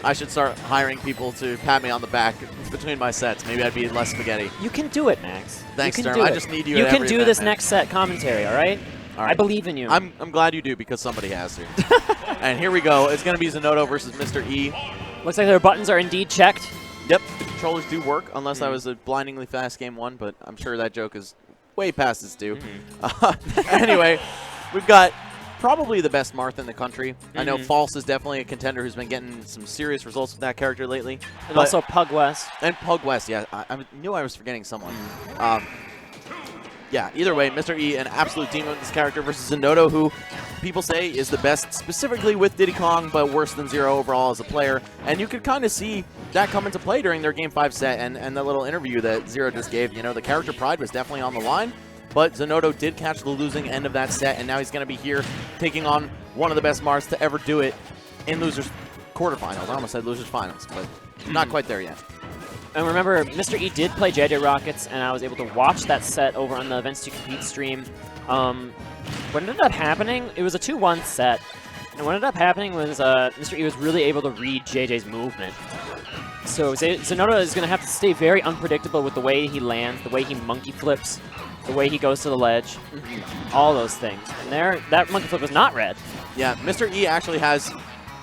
I should start hiring people to pat me on the back between my sets. Maybe I'd be less spaghetti. You can do it, Max. Thanks, you can Sturm. do I it. just need you. You at can every do event, this man. next set commentary, all right? All right. I believe in you. I'm glad you do because somebody has to. And here we go. It's going to be Zinoto versus Mr. E. Looks like their buttons are indeed checked. Yep, the controllers do work, unless that was a blindingly fast game one, but I'm sure that joke is way past its due. Anyway, we've got probably the best Marth in the country. I know False is definitely a contender who's been getting some serious results with that character lately. And also Pug West. And Pug West, yeah. I knew I was forgetting someone. Yeah, either way, Mr. E, an absolute demon with this character versus Zinoto, who people say is the best specifically with Diddy Kong, but worse than Zero overall as a player. And you could kind of see that come into play during their Game 5 set and the little interview that Zero just gave. You know, the character pride was definitely on the line, but Zinoto did catch the losing end of that set, and now he's going to be here taking on one of the best Marths to ever do it in losers quarterfinals. I almost said losers finals, but not quite there yet. And remember, Mr. E did play JJ Rockets, and I was able to watch that set over on the Events to Compete stream. What ended up happening, it was a 2-1 set, and what ended up happening was Mr. E was really able to read JJ's movement. So Zinoto is going to have to stay very unpredictable with the way he lands, the way he monkey flips, the way he goes to the ledge, all those things. And that monkey flip was not red. Yeah, Mr. E actually has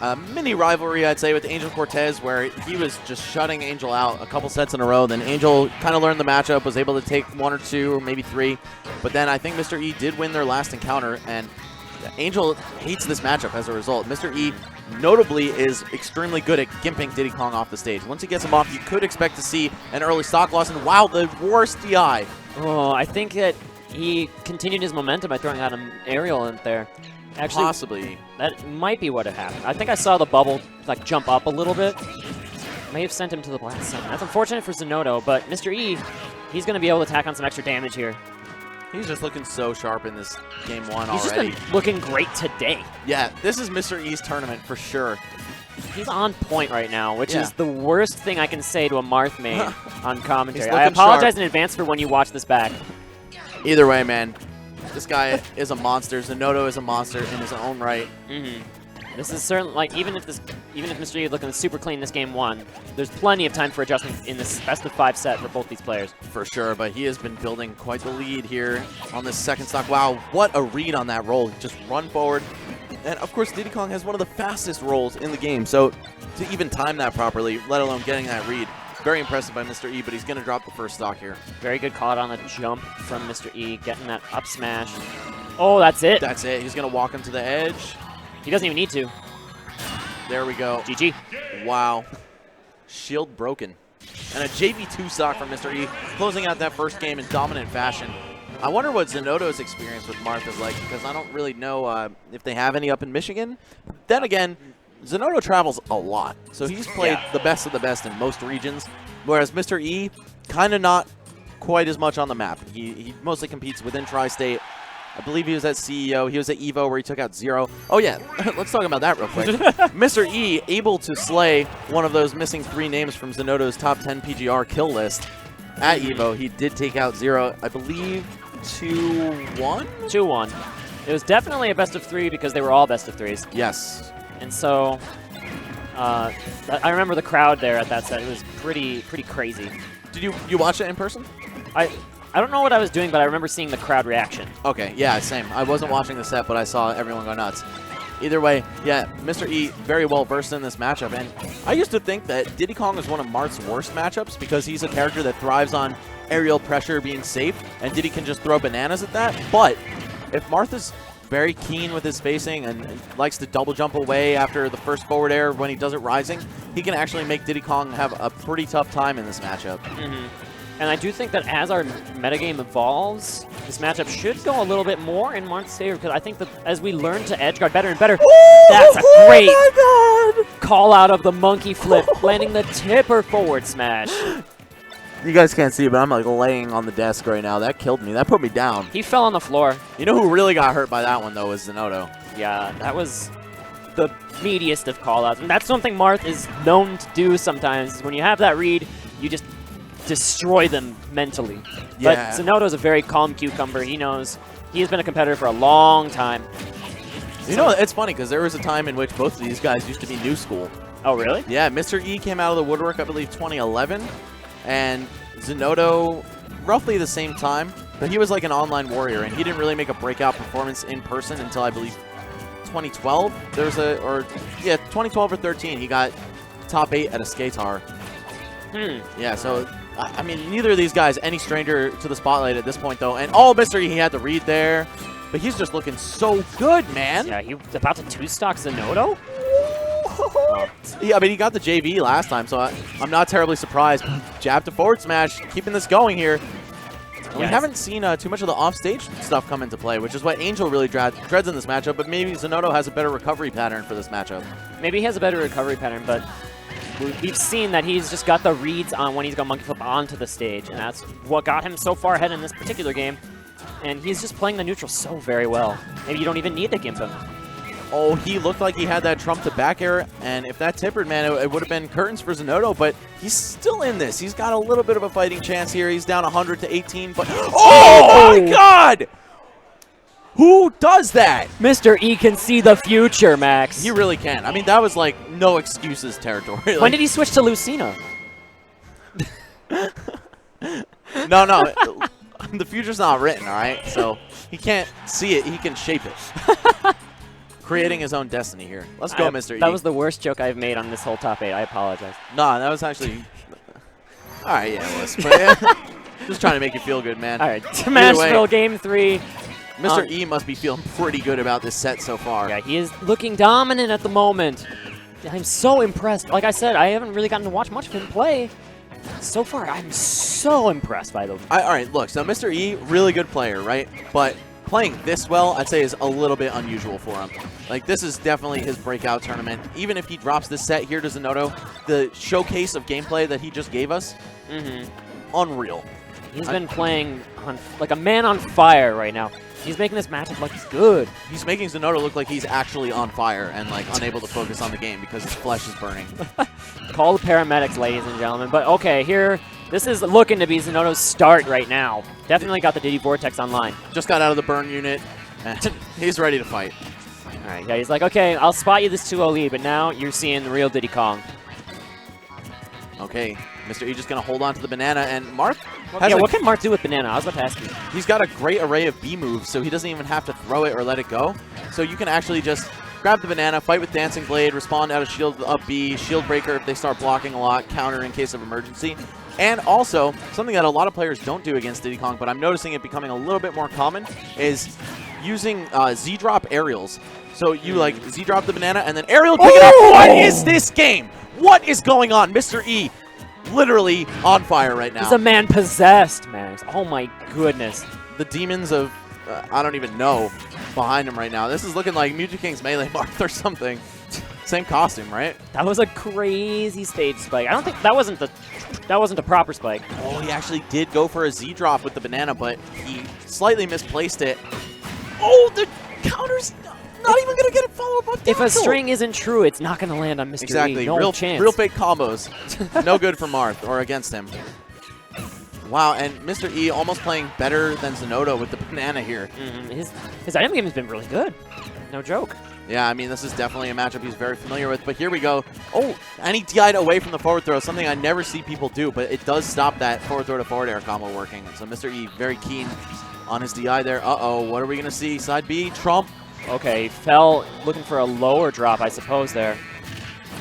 a mini rivalry, I'd say, with Angel Cortez, where he was just shutting Angel out a couple sets in a row. Then Angel kind of learned the matchup, was able to take 1 or 2 or maybe 3. But then I think Mr. E did win their last encounter, and Angel hates this matchup as a result. Mr. E notably is extremely good at gimping Diddy Kong off the stage. Once he gets him off, you could expect to see an early stock loss, and wow, the worst DI. Oh, I think that he continued his momentum by throwing out an aerial in there. Actually, Possibly. That might be what had happened. I think I saw the bubble like jump up a little bit. May have sent him to the black sun. That's unfortunate for Zinoto, but Mr. E, he's going to be able to tack on some extra damage here. He's just looking so sharp in this game 1 He's already. just been looking great today. Yeah, this is Mr. E's tournament for sure. He's on point right now, which is the worst thing I can say to a Marth main on commentary. I looking apologize sharp. in advance for when you watch this back. Either way, man, this guy is a monster. Zinoto is a monster in his own right. This is certainly, like, even if Mr. E is looking super clean this game 1, there's plenty of time for adjustment in this best-of-5 set for both these players. For sure, but he has been building quite the lead here on this second stock. Wow, what a read on that roll. Just run forward. And, of course, Diddy Kong has one of the fastest rolls in the game, so to even time that properly, let alone getting that read, very impressive by Mr. E, but he's going to drop the first stock here. Very good call on the jump from Mr. E, getting that up smash. Oh, that's it. That's it. He's going to walk him to the edge. He doesn't even need to. There we go. GG. Wow. Shield broken. And a JV2 stock from Mr. E, closing out that first game in dominant fashion. I wonder what Zinoto's experience with Marth is like, because I don't really know if they have any up in Michigan. Then again, Zinoto travels a lot, so he's played the best of the best in most regions, whereas Mr. E, kind of not quite as much on the map. He mostly competes within Tri-State. I believe he was at CEO. He was at EVO where he took out Zero. Oh, yeah. Let's talk about that real quick. Mr. E able to slay one of those missing 3 names from Zinoto's top 10 PGR kill list at EVO. He did take out Zero, I believe, 2-1? 2-1. It was definitely a best-of-3 because they were all best-of-3s. Yes. And so, I remember the crowd there at that set. It was pretty crazy. Did you watch it in person? I don't know what I was doing, but I remember seeing the crowd reaction. Okay, yeah, same. I wasn't watching the set, but I saw everyone go nuts. Either way, yeah, Mr. E very well versed in this matchup, and I used to think that Diddy Kong was one of Marth's worst matchups because he's a character that thrives on aerial pressure being safe, and Diddy can just throw bananas at that. But if Marth is very keen with his spacing and likes to double jump away after the first forward air when he does it rising, he can actually make Diddy Kong have a pretty tough time in this matchup. And I do think that as our metagame evolves, this matchup should go a little bit more in Marth's favor, because I think that as we learn to edge guard better and better, that's a great call out of the monkey flip, landing the tipper forward smash. You guys can't see, but I'm like laying on the desk right now. That killed me. That put me down. He fell on the floor. You know who really got hurt by that one, though, was Zinoto. Yeah, that was the meatiest of call-outs. And that's something Marth is known to do sometimes. When you have that read, you just destroy them mentally. Yeah. But Zinoto's a very calm cucumber. He knows. He has been a competitor for a long time. You know, it's funny, because there was a time in which both of these guys used to be new school. Oh, really? Yeah, Mr. E came out of the woodwork, I believe, 2011, and Zinoto roughly the same time, but he was like an online warrior, and he didn't really make a breakout performance in person until, I believe, 2012. 2012 or 13, he got top 8 at a Skatar. Yeah, so, I mean, neither of these guys any stranger to the spotlight at this point, though. And, oh, Mr. E, he had the read there. But he's just looking so good, man. Yeah, he was about to two-stock Zinoto? Yeah, I mean, he got the JV last time, so I'm not terribly surprised. Jab to forward smash, keeping this going here. We haven't seen too much of the offstage stuff come into play, which is what Angel really dreads in this matchup, but maybe Zinoto has a better recovery pattern for this matchup. Maybe he has a better recovery pattern, but we've seen that he's just got the reads on when he's going monkey flip onto the stage, and that's what got him so far ahead in this particular game. And he's just playing the neutral so very well. Maybe you don't even need to gimp him. Oh, he looked like he had that trump to back air, and if that tippered, man, it would have been curtains for Zinoto, but he's still in this. He's got a little bit of a fighting chance here. He's down 100 to 18, but oh my God! Who does that? Mr. E can see the future, Max. He really can. I mean, that was like no excuses territory. Like, when did he switch to Lucina? No. The future's not written, all right? So he can't see it. He can shape it. Creating his own destiny here. Let's go, Mr. E. That was the worst joke I've made on this whole top 8. I apologize. No, that was actually... All right, yeah, it was. But, yeah, just trying to make you feel good, man. All right, Smashville Game 3. Mr. E must be feeling pretty good about this set so far. Yeah, he is looking dominant at the moment. I'm so impressed. Like I said, I haven't really gotten to watch much of him play. So far, I'm so impressed by them. All right, look, so Mr. E, really good player, right? But playing this well, I'd say, is a little bit unusual for him. Like, this is definitely his breakout tournament. Even if he drops this set here to Zinoto, the showcase of gameplay that he just gave us, unreal. He's been playing like a man on fire right now. He's making this matchup look good. He's making Zinoto look like he's actually on fire and like unable to focus on the game because his flesh is burning. Call the paramedics, ladies and gentlemen. But okay, here, this is looking to be Zinoto's start right now. Definitely got the Diddy Vortex online. Just got out of the burn unit, and he's ready to fight. All right, yeah, he's like, okay, I'll spot you this 2-0 lead, but now you're seeing the real Diddy Kong. Okay, Mr. E just going to hold on to the banana, and Marth has what can Marth do with banana? I was about to ask you. He's got a great array of B moves, so he doesn't even have to throw it or let it go. So you can actually just grab the banana, fight with Dancing Blade, respond out of shield up B, shield breaker if they start blocking a lot, counter in case of emergency. And also, something that a lot of players don't do against Diddy Kong, but I'm noticing it becoming a little bit more common, is using Z-drop aerials. So you like Z-drop the banana and then aerial pick it up. What is this game? What is going on? Mr. E literally on fire right now. He's a man possessed, Max. Oh my goodness. The demons of, I don't even know, behind him right now. This is looking like Music King's Melee Marth or something. Same costume, right? That was a crazy stage spike. I don't think that wasn't a proper spike. Oh, he actually did go for a Z drop with the banana, but he slightly misplaced it. Oh, the counter's not even going to get a follow-up up. If a string isn't true, it's not going to land on Mr. Exactly. E. No chance. Real fake combos. No good for Marth or against him. Wow, and Mr. E almost playing better than Zinoto with the banana here. His item game has been really good. No joke. Yeah, I mean, this is definitely a matchup he's very familiar with. But here we go. Oh, and he DI'd away from the forward throw, something I never see people do, but it does stop that forward throw to forward air combo working. So Mr. E very keen on his DI there. Uh-oh, what are we going to see? Side B, Trump. Okay, fell looking for a lower drop, I suppose, there.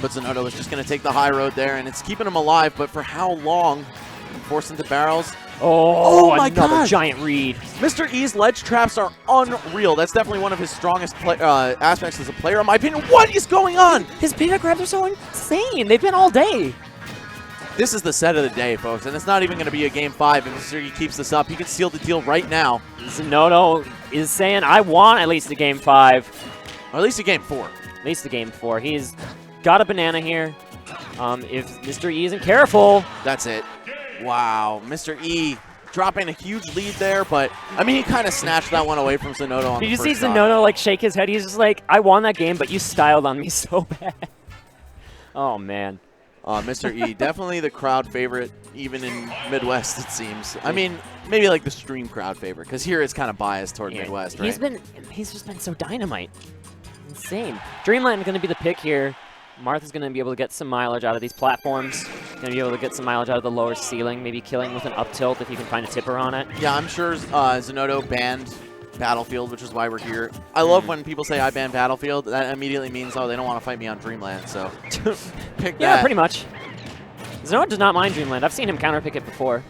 But Zinoto is just going to take the high road there, and it's keeping him alive, but for how long? Forced into barrels. Oh my another God. Giant read. Mr. E's ledge traps are unreal. That's definitely one of his strongest aspects as a player, in my opinion. What is going on? His pivot grabs are so insane. They've been all day. This is the set of the day, folks, and it's not even going to be a Game 5. If Mr. E keeps this up, he can seal the deal right now. Zinoto is saying, I want at least a Game 5. Or at least a Game 4. At least a Game 4. He's got a banana here. If Mr. E isn't careful. That's it. Wow. Mr. E dropping a huge lead there, but, I mean, he kind of snatched that one away from Zinoto on the Did you first see shot. Zinoto, like, shake his head? He's just like, I won that game, but you styled on me so bad. Oh, man. Mr. E, definitely the crowd favorite, even in Midwest, it seems. I mean, maybe like the stream crowd favorite, because here it's kind of biased toward Midwest, right? He's just been so dynamite. Insane. Dreamland going to be the pick here. Marth is going to be able to get some mileage out of these platforms. Going to be able to get some mileage out of the lower ceiling, maybe killing with an up tilt if you can find a tipper on it. Yeah, I'm sure Zinoto banned Battlefield, which is why we're here. I love when people say I ban Battlefield. That immediately means, oh, they don't want to fight me on Dreamland, so pick that. Yeah, pretty much. Zinoto does not mind Dreamland. I've seen him counterpick it before.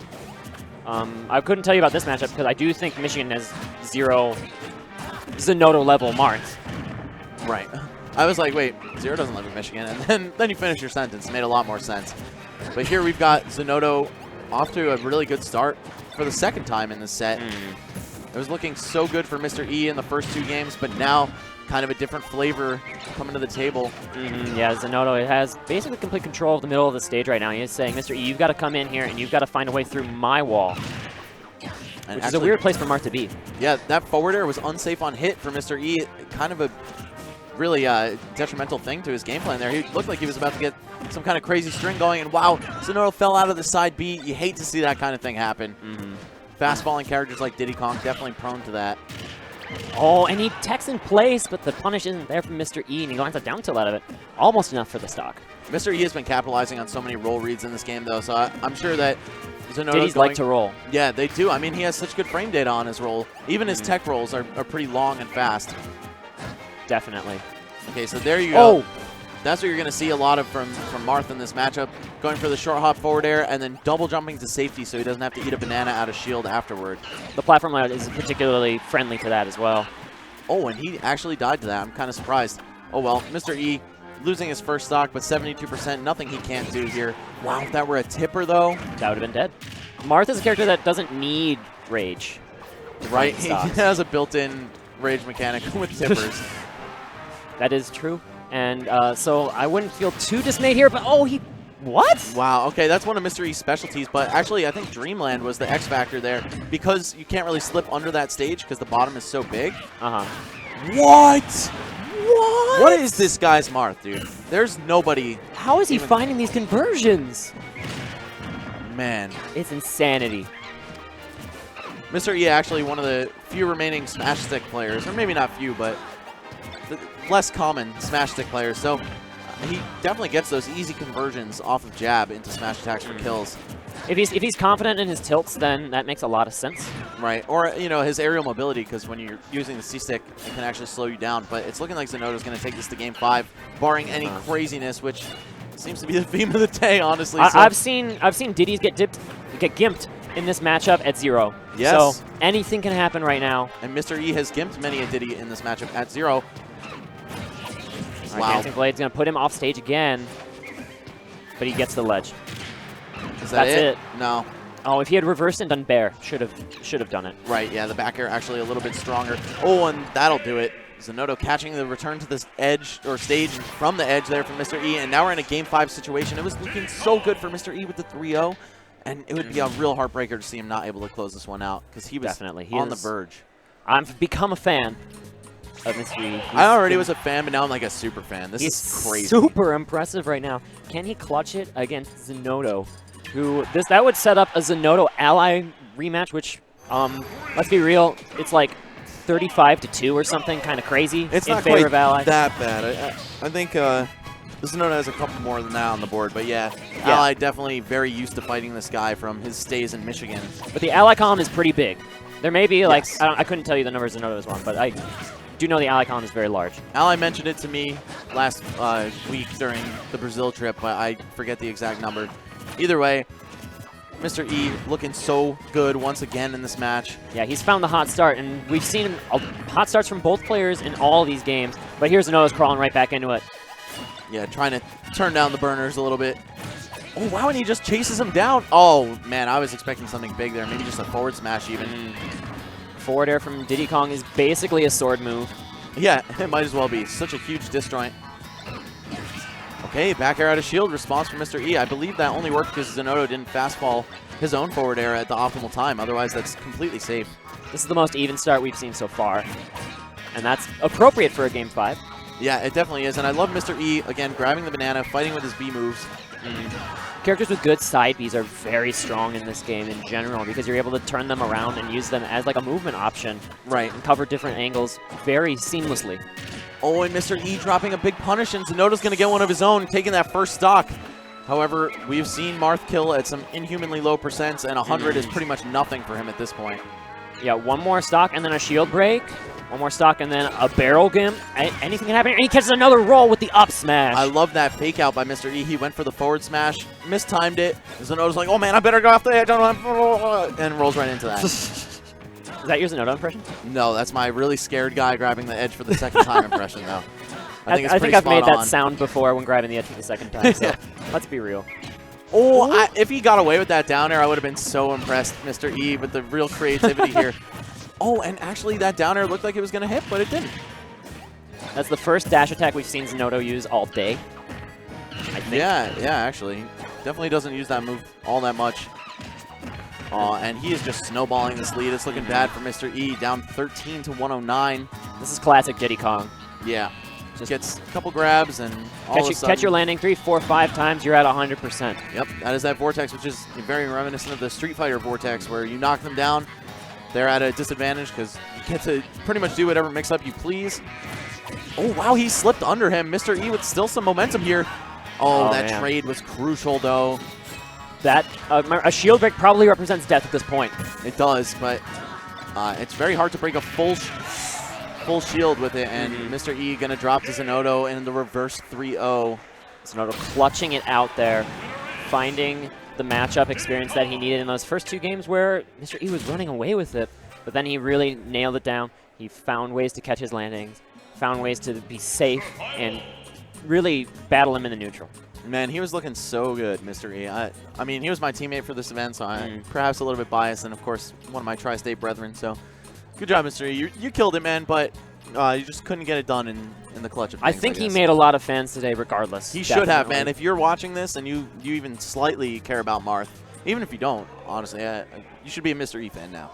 I couldn't tell you about this matchup because I do think Michigan has 0 Zinoto level Marth. Right. I was like, wait, Zero doesn't live in Michigan, and then you finish your sentence. It made a lot more sense. But here we've got Zinoto off to a really good start for the second time in this set. It was looking so good for Mr. E in the first 2 games, but now kind of a different flavor coming to the table. Yeah, Zinoto has basically complete control of the middle of the stage right now. He's saying, Mr. E, you've got to come in here and you've got to find a way through my wall. And which is a weird place for Marth to be. Yeah, that forward air was unsafe on hit for Mr. E. Kind of a really detrimental thing to his game plan there. He looked like he was about to get some kind of crazy string going, and wow, Zinoto fell out of the side B. You hate to see that kind of thing happen. Fast falling characters like Diddy Kong definitely prone to that. Oh, and he techs in place, but the punish isn't there from Mr. E, and he lands a down tilt out of it. Almost enough for the stock. Mr. E has been capitalizing on so many roll reads in this game, though, so I'm sure that Diddy's like to roll. Yeah, they do. I mean, he has such good frame data on his roll. Even his tech rolls are pretty long and fast. Definitely. Okay, so there you go. Oh. That's what you're going to see a lot of from Marth in this matchup. Going for the short hop forward air and then double jumping to safety so he doesn't have to eat a banana out of shield afterward. The platform layout is particularly friendly to that as well. Oh, and he actually died to that. I'm kind of surprised. Oh, well, Mr. E losing his first stock, but 72%. Nothing he can't do here. Wow, if that were a tipper, though. That would have been dead. Marth is a character that doesn't need rage. Right, he has a built-in rage mechanic with tippers. That is true. And so I wouldn't feel too dismayed here, but oh, he... What? Wow, okay, that's one of Mr. E's specialties, but actually I think Dreamland was the X factor there because you can't really slip under that stage because the bottom is so big. What? What is this guy's Marth, dude? There's nobody. How is he finding these conversions? Man. It's insanity. Mr. E actually one of the few remaining Smash Stick players, or maybe not few, but the less common Smash Stick players. So he definitely gets those easy conversions off of jab into smash attacks for kills. If he's confident in his tilts, then that makes a lot of sense. Right, or you know, his aerial mobility, because when you're using the C-stick, it can actually slow you down. But it's looking like Zinoto's going to take this to game 5, barring any craziness, which seems to be the theme of the day, honestly. I've seen Diddy's get gimped in this matchup at 0. Yes. So anything can happen right now. And Mr. E has gimped many a Diddy in this matchup at 0. Wow. Dancing Blade's going to put him off stage again, but he gets the ledge. That's it? No. Oh, if he had reversed and done bear, should have done it. Right, yeah, the back air actually a little bit stronger. Oh, and that'll do it. Zinoto catching the return to this edge, or stage from the edge there from Mr. E, and now we're in a game 5 situation. It was looking so good for Mr. E with the 3-0, and it would be a real heartbreaker to see him not able to close this one out, because he was on the verge. I've become a fan of Mr. E. I already was a fan, but now I'm like a super fan. This is crazy. Super impressive right now. Can he clutch it against Zinoto? That would set up a Zinoto ally rematch, which, let's be real, it's like 35-2 or something, kind of crazy. It's not quite that bad. I think Zinoto has a couple more than that on the board, but yeah, Ally definitely very used to fighting this guy from his stays in Michigan. But the ally column is pretty big. There may be like I couldn't tell you the numbers Zinoto is on, but I do know the ally column is very large. Ally mentioned it to me last week during the Brazil trip, but I forget the exact number. Either way, Mr. E looking so good once again in this match. Yeah, he's found the hot start, and we've seen hot starts from both players in all these games. But here's Zinoto's crawling right back into it. Yeah, trying to turn down the burners a little bit. Oh, wow, and he just chases him down. Oh, man, I was expecting something big there. Maybe just a forward smash even. Forward air from Diddy Kong is basically a sword move. Yeah, it might as well be. Such a huge disjoint. Okay, back air out of shield response from Mr. E. I believe that only worked because Zinoto didn't fastfall his own forward air at the optimal time. Otherwise, that's completely safe. This is the most even start we've seen so far. And that's appropriate for a game 5. Yeah, it definitely is. And I love Mr. E, again, grabbing the banana, fighting with his B moves. Characters with good side Bs are very strong in this game in general because you're able to turn them around and use them as like a movement option. Right. And cover different angles very seamlessly. Oh, and Mr. E dropping a big punish, and Zinoto's going to get one of his own, taking that first stock. However, we've seen Marth kill at some inhumanly low percents, and 100 is pretty much nothing for him at this point. Yeah, one more stock and then a shield break. One more stock and then a barrel gimp. Anything can happen here. And he catches another roll with the up smash. I love that fake out by Mr. E. He went for the forward smash, mistimed it. Zinoto's like, oh man, I better go off the edge, and rolls right into that. Is that your Zinoto impression? No, that's my really scared guy grabbing the edge for the second time impression, though. I it's think I've made spot that on. sound before when grabbing the edge for the second time, so let's be real. Oh, if he got away with that down air, I would have been so impressed, Mr. E, with the real creativity here. Oh, and actually that down air looked like it was going to hit, but it didn't. That's the first dash attack we've seen Zinoto use all day, I think. Yeah, actually. Definitely doesn't use that move all that much. And he is just snowballing this lead. It's looking bad for Mr. E, down 13 to 109. This is classic Diddy Kong. Yeah. Just gets a couple grabs and all of a sudden, catch your landing 3, 4, 5 times, you're at 100%. Yep, that is that vortex, which is very reminiscent of the Street Fighter vortex, where you knock them down, they're at a disadvantage because you get to pretty much do whatever mix-up you please. Oh, wow, he slipped under him. Mr. E with still some momentum here. Oh, that man. trade was crucial, though. That a shield break probably represents death at this point. It does, but it's very hard to break a full shield with it, and Mr. E going to drop to Zinoto in the reverse 3-0. Zinoto clutching it out there, finding the matchup experience that he needed in those first 2 games where Mr. E was running away with it, but then he really nailed it down. He found ways to catch his landings, found ways to be safe, and really battle him in the neutral. Man, he was looking so good, Mr. E. I mean, he was my teammate for this event, so I'm perhaps a little bit biased, and of course, one of my tri-state brethren, so good job, Mr. E. You killed it, man, but you just couldn't get it done in the clutch of things, I think he made a lot of fans today regardless. He should have, man. If you're watching this and you even slightly care about Marth, even if you don't, honestly, you should be a Mr. E fan now.